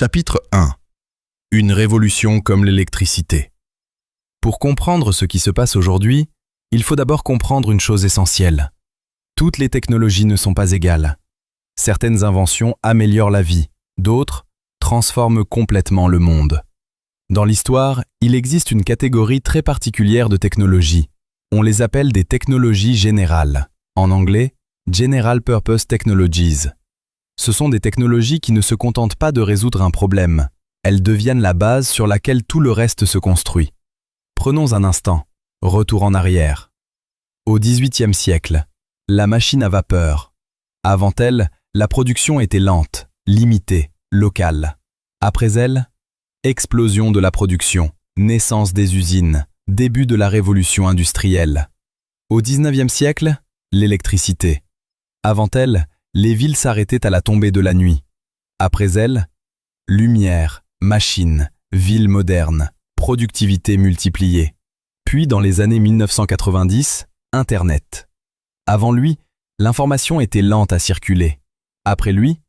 Chapitre 1. Une révolution comme l'électricité. Pour comprendre ce qui se passe aujourd'hui, il faut d'abord comprendre une chose essentielle. Toutes les technologies ne sont pas égales. Certaines inventions améliorent la vie, d'autres transforment complètement le monde. Dans l'histoire, il existe une catégorie très particulière de technologies. On les appelle des technologies générales. En anglais, General Purpose Technologies. Ce sont des technologies qui ne se contentent pas de résoudre un problème. Elles deviennent la base sur laquelle tout le reste se construit. Prenons un instant, retour en arrière. Au XVIIIe siècle, la machine à vapeur. Avant elle, la production était lente, limitée, locale. Après elle, explosion de la production, naissance des usines, début de la révolution industrielle. Au XIXe siècle, l'électricité. Avant elle, les villes s'arrêtaient à la tombée de la nuit. Après elle, lumière, machines, villes modernes, productivité multipliée. Puis dans les années 1990, Internet. Avant lui, l'information était lente à circuler. Après lui,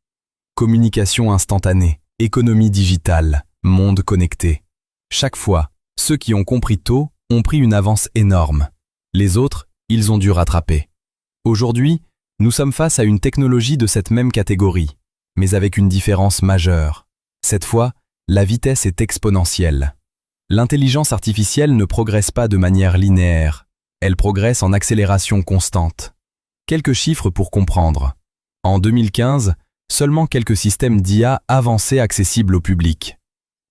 communication instantanée, économie digitale, monde connecté. Chaque fois, ceux qui ont compris tôt ont pris une avance énorme. Les autres, ils ont dû rattraper. Aujourd'hui, nous sommes face à une technologie de cette même catégorie, mais avec une différence majeure. Cette fois, la vitesse est exponentielle. L'intelligence artificielle ne progresse pas de manière linéaire. Elle progresse en accélération constante. Quelques chiffres pour comprendre. En 2015, seulement quelques systèmes d'IA avancés accessibles au public.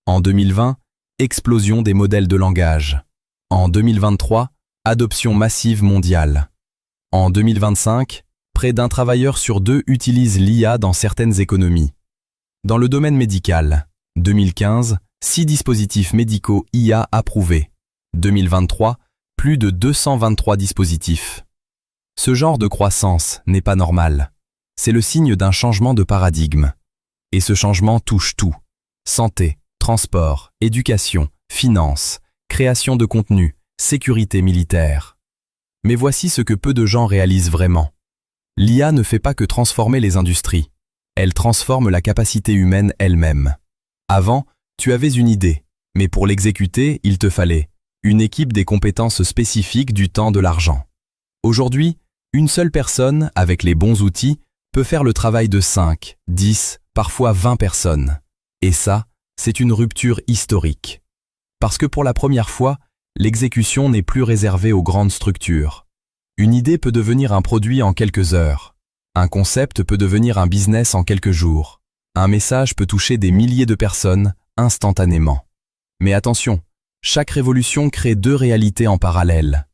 En 2020, explosion des modèles de langage. En 2023, adoption massive mondiale. En 2025, près d'un travailleur sur deux utilise l'IA dans certaines économies. Dans le domaine médical, 2015, 6 dispositifs médicaux IA approuvés. 2023, plus de 223 dispositifs. Ce genre de croissance n'est pas normal. C'est le signe d'un changement de paradigme. Et ce changement touche tout. Santé, transport, éducation, finances, création de contenu, sécurité militaire. Mais voici ce que peu de gens réalisent vraiment. L'IA ne fait pas que transformer les industries. Elle transforme la capacité humaine elle-même. Avant, tu avais une idée, mais pour l'exécuter, il te fallait une équipe, des compétences spécifiques, du temps, de l'argent. Aujourd'hui, une seule personne, avec les bons outils, peut faire le travail de 5, 10, parfois 20 personnes. Et ça, c'est une rupture historique. Parce que pour la première fois, l'exécution n'est plus réservée aux grandes structures. Une idée peut devenir un produit en quelques heures. Un concept peut devenir un business en quelques jours. Un message peut toucher des milliers de personnes instantanément. Mais attention, chaque révolution crée deux réalités en parallèle.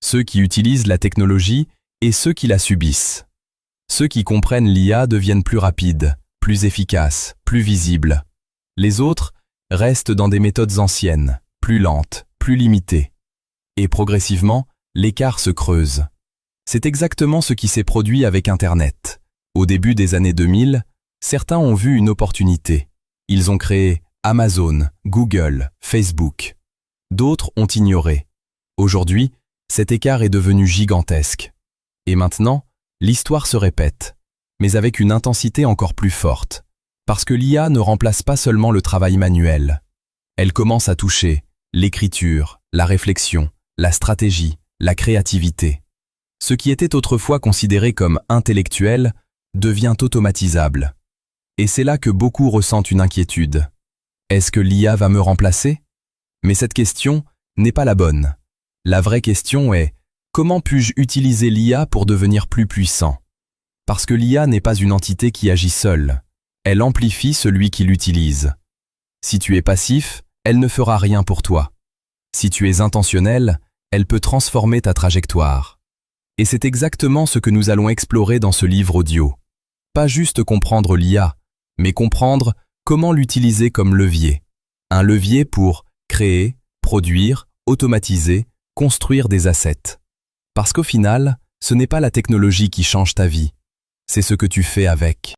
Ceux qui utilisent la technologie et ceux qui la subissent. Ceux qui comprennent l'IA deviennent plus rapides, plus efficaces, plus visibles. Les autres restent dans des méthodes anciennes, plus lentes, plus limitées. Et progressivement, l'écart se creuse. C'est exactement ce qui s'est produit avec Internet. Au début des années 2000, certains ont vu une opportunité. Ils ont créé Amazon, Google, Facebook. D'autres ont ignoré. Aujourd'hui, cet écart est devenu gigantesque. Et maintenant, l'histoire se répète, mais avec une intensité encore plus forte. Parce que l'IA ne remplace pas seulement le travail manuel. Elle commence à toucher l'écriture, la réflexion, la stratégie, la créativité. Ce qui était autrefois considéré comme intellectuel devient automatisable. Et c'est là que beaucoup ressentent une inquiétude. Est-ce que l'IA va me remplacer? Mais cette question n'est pas la bonne. La vraie question est, comment puis-je utiliser l'IA pour devenir plus puissant? Parce que l'IA n'est pas une entité qui agit seule. Elle amplifie celui qui l'utilise. Si tu es passif, elle ne fera rien pour toi. Si tu es intentionnel, elle peut transformer ta trajectoire. Et c'est exactement ce que nous allons explorer dans ce livre audio. Pas juste comprendre l'IA, mais comprendre comment l'utiliser comme levier. Un levier pour créer, produire, automatiser, construire des assets. Parce qu'au final, ce n'est pas la technologie qui change ta vie, c'est ce que tu fais avec.